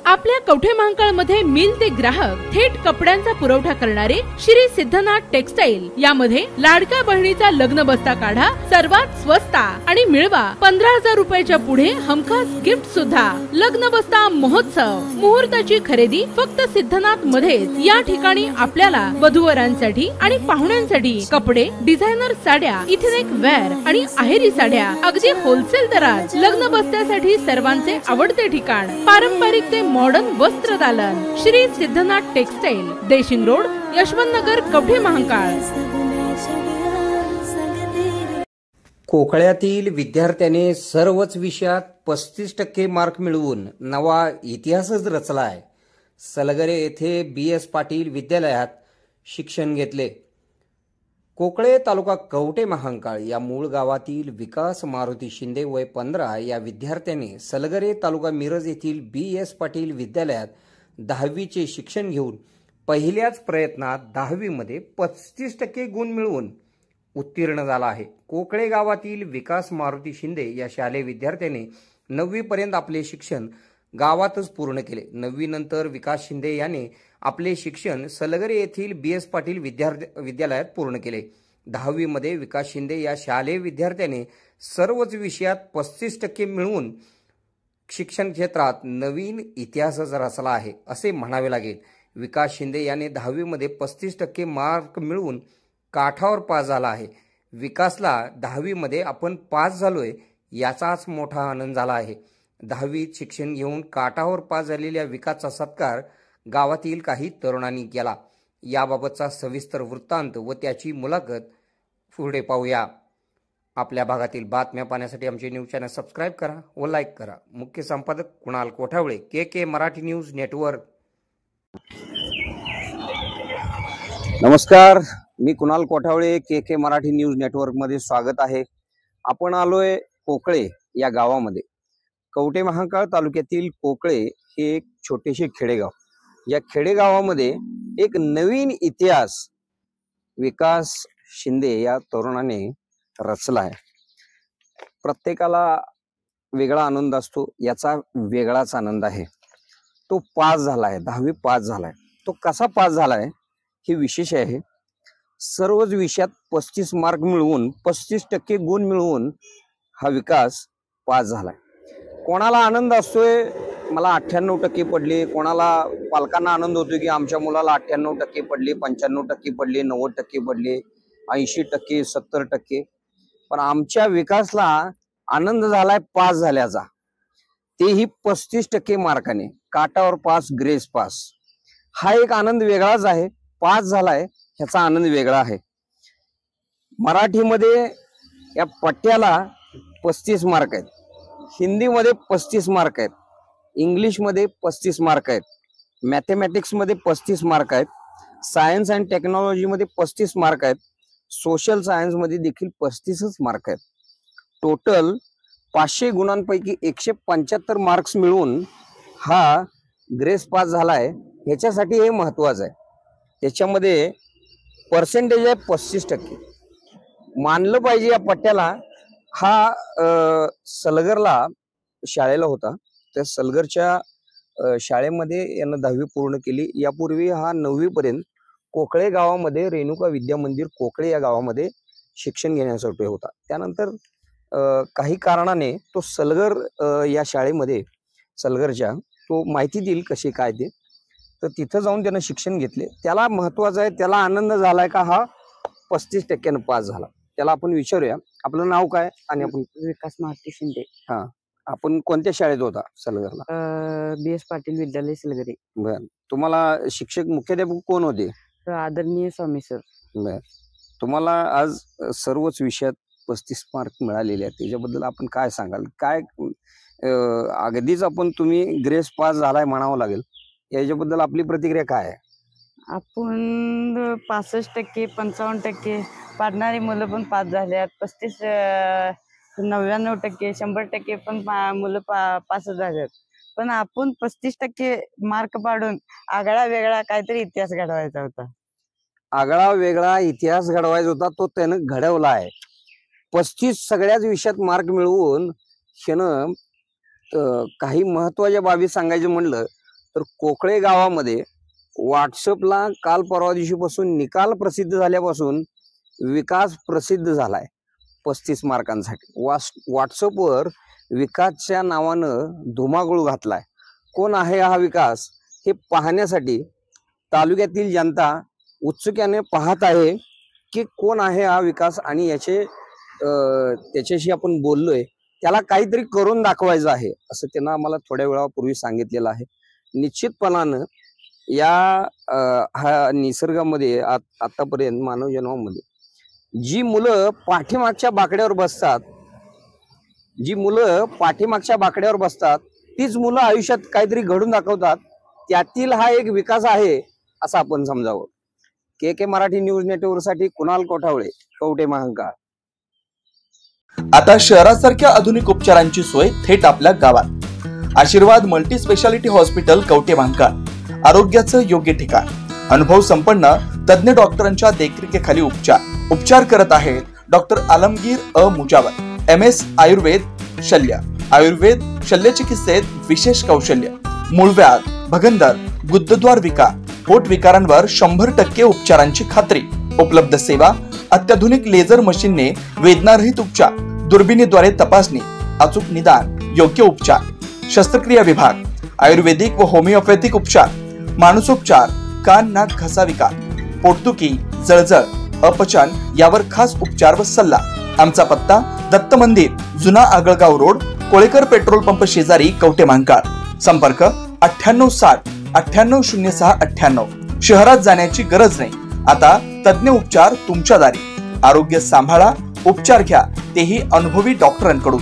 आपल्या कवठे महांकाळमध्ये मिल ते ग्राहक थेट कपड्यांचा पुरवठा करणारे श्री सिद्धनाथ टेक्सटाईल यामध्ये लाडक्या बहिणीचा लग्न बस्ता काढा सर्वात स्वस्त आणि मिळवा 15,000 रुपयाच्या पुढे हमखास गिफ्ट सुद्धा। लग्न बस्ता महोत्सव मुहूर्ताची खरेदी फक्त सिद्धनाथ मध्येच। या ठिकाणी आपल्याला वधूवरांसाठी आणि पाहुण्यांसाठी कपडे, डिझायनर साड्या, इथेनिक वेअर आणि आहेरी साड्या अगदी होलसेल दरात। लग्न बस्त्यासाठी सर्वांचे आवडते ठिकाण पारंपरिक ते मॉडर्न वस्त्र दालन श्री सिद्धनाथ टेक्सटाईल, देशिंग रोड, यशवंत नगर, कवठे महांकाळ। कोकळ्यातील विद्यार्थ्याने सर्वच विषयात 35% मार्क मिळवून नवा इतिहासच रचला आहे। सलगरे येथे BS पाटील विद्यालयात शिक्षण घेतले। कोकळे तालुका कवठे महांकाळ या मूळ गावातील विकास मारुती शिंदे वय 15 या विद्यार्थ्याने सलगरे तालुका मिरज येथील BS पाटील विद्यालयात 10वीचे शिक्षण घेऊन पहिल्याच प्रयत्नात 10वी मध्ये 35% गुण मिळवून उत्तीर्ण झाला आहे। कोकळे गावातील विकास मारुती शिंदे या शालेय विद्यार्थ्याने 9वी पर्यंत आपले शिक्षण गावातच पूर्ण केले। 9वी नंतर विकास शिंदे याने आपले शिक्षण सलगरे येथील BS पाटील विद्यालयात पूर्ण केले। 10वी मध्ये विकास शिंदे या शालेय विद्यार्थ्याने सर्वच विषयात 35% मिळवून शिक्षण क्षेत्रात नवीन इतिहासच रचला आहे असे म्हणावे लागेल। विकास शिंदे याने 10वी मध्ये 35% मार्क मिळवून काठावर पास झाला आहे। विकासला 10वी मध्ये आपण पास झालोय याचाच मोठा आनंद झाला आहे। 10वीत शिक्षण घेऊन काठावर पास झालेल्या विकासचा सत्कार गावातील काही तरुणांनी केला। याबाबतचा सविस्तर वृत्तांत व त्याची मुलाखत पुढे पाहूया। आपल्या भागातील बातम्या पाहण्यासाठी आमचे न्यूज चॅनल सबस्क्राइब करा व लाईक करा। मुख्य संपादक Kunal Kothawale, KK Marathi news network. नमस्कार, मी Kunal Kothawale, KK Marathi news network मध्ये स्वागत आहे। आपण आलोय कोकळे या गावामध्ये। कवठे महांकाळ तालुक्यातील कोकळे हे एक छोटेसे खेडेगाव। या खेडेगावामध्ये एक नवीन इतिहास विकास शिंदे या तरुणाने रचला आहे। प्रत्येकाला वेगळा आनंद असतो, याचा वेगळाच आनंद आहे। तो पास झालाय, 10वी पास झालाय। तो कसा पास झालाय हे विशेष आहे। सर्वच विषयात 35 मार्क मिळवून 35% गुण मिळवून हा विकास पास झालाय। कोणाला आनंद असतोय मला 98% पडले, कोणाला पालकांना आनंद होतोय की आमच्या मुलाला 98% पडले, 95% पडले, 90% पडले, 80%, 70%। पण आमच्या विकासला आनंद झालाय पास झाल्याचा, तेही 35% मार्काने, काटावर पास, ग्रेस पास। हा एक आनंद वेगळाच आहे। पास झालाय ह्याचा आनंद वेगळा आहे। मराठीमध्ये या पट्ट्याला 35 मार्क आहेत, हिंदीमध्ये 35 मार्क आहेत, इंग्लिशमध्ये 35 मार्क आहेत, मॅथमॅटिक्स मध्ये 35 मार्क आहेत, सायन्स अँड टेक्नॉलॉजी मध्ये 35 मार्क आहेत, सोशल सायन्स मध्ये देखील 35च मार्क आहेत। टोटल 500 गुणांपैकी 175 मार्क्स मिळवून हा ग्रेस पास झालाय। ह्याच्यासाठी हे महत्वाचं आहे। त्याच्यामध्ये पर्सेंटेज आहे 35%। मानलं पाहिजे या पट्ट्याला। हा सलगरला शाळेला होता, त्या सलगरच्या शाळेमध्ये यानं 10वी पूर्ण केली। यापूर्वी हा 9वी पर्यंत कोकळे गावामध्ये रेणुका विद्या मंदिर कोकळे या गावामध्ये शिक्षण घेण्यासाठी होता। त्यानंतर काही कारणाने तो सलगर या शाळेमध्ये सलगरच्या तो माहिती देईल कशी काय ते, तर तिथं जाऊन त्यानं शिक्षण घेतले। त्याला महत्वाचं आहे, त्याला आनंद झालाय का हा 35% पास झाला। त्याला आपण विचारूया, आपलं नाव काय आणि आपण? विकास मारुती शिंदे। हा, आपण कोणत्या शाळेत होता सलगरला? BS पाटील विद्यालय सलगरे। बर, तुम्हाला शिक्षक मुख्याध्यापक कोण होते? आदरणीय स्वामी सर। बर, तुम्हाला आज सर्वच विषयात 35 मार्क मिळालेले आहेत, त्याच्याबद्दल आपण काय सांगाल? काय अगदीच आपण तुम्ही ग्रेस पास झालाय म्हणावं लागेल, याच्याबद्दल आपली प्रतिक्रिया काय आहे? आपण 65%, 55% पाडणारी मुलं पण पास झाल्यात, 35, 99%, 100% पण मुलं पास झाल्यात। पण आपण 35% मार्क पाडून आगळा वेगळा काहीतरी इतिहास घडवायचा होता। आगळा वेगळा इतिहास घडवायचा होता, तो त्यानं घडवला आहे। 35 सगळ्याच विषयात मार्क मिळवून ह्यानं काही महत्वाच्या बाबी सांगायचं म्हणलं तर कोकळे गावामध्ये व्हॉट्सअपला काल परवा दिवशीपासून निकाल प्रसिद्ध झाल्यापासून विकास प्रसिद्ध झालाय 35 मार्कांसाठी. व्हॉट्सअपवर विकासच्या नावानं धुमाकूळ घातलाय. कोण आहे हा विकास हे पाहण्यासाठी तालुक्यातील जनता उत्सुक्याने पाहत आहे की कोण आहे हा विकास आणि त्याच्याशी आपण बोललोय. त्याला काहीतरी करून दाखवायचं आहे असं त्यांना आम्हाला थोड्या वेळापूर्वी सांगितलेलं आहे. निश्चितपणानं हा निसर्गामध्ये आतापर्यंत मानव जन्मामध्ये जी मुलं पाठीमागच्या बाकड्यावर बसतात तीच मुलं आयुष्यात काहीतरी घडून दाखवतात. त्यातील हा एक विकास आहे असं आपण समजावं. के मराठी न्यूज नेटवर्क साठी कुणाल कोठावळे, कवठे महांकाळ. आता शहरासारख्या आधुनिक उपचारांची सोय थेट आपल्या गावात. आशीर्वाद multi speciality hospital, Kavathe Mahankal. आरोग्याचं योग्य ठिकाण. अनुभव संपन्न तज्ञ डॉक्टरांच्या देखरेखीखाली उपचार करत आहेत डॉक्टर आलमगीर मुजावर. MS आयुर्वेद शल्य. आयुर्वेद शल्य चिकित्सेत विशेष कौशल्य. मूळव्याध, भगंदर, गुदद्वार विकार, पोट विकारांवर 100% उपचारांची खात्री. उपलब्ध सेवा अत्याधुनिक लेझर मशीनने वेदनारहित उपचार, दुर्बिणीद्वारे तपासणी, अचूक निदान, योग्य उपचार. शस्त्रक्रिया विभाग, आयुर्वेदिक व होमिओपॅथिक उपचार, मानसोपचार, कान नाक घसा विकार, पोटदुखी, जळजळ, अपचन यावर खास उपचार व सल्ला. आमचा पत्ता दत्त मंदिर, जुना Agalgaon road, Kolekar petrol pump शेजारी, कवठे महांकाळ. संपर्क 9860 9806 98. शहरात जाण्याची गरज नाही. आता तज्ञ उपचार तुमच्या दारी. आरोग्य सांभाळा, उपचार घ्या, तेही अनुभवी डॉक्टरांकडून.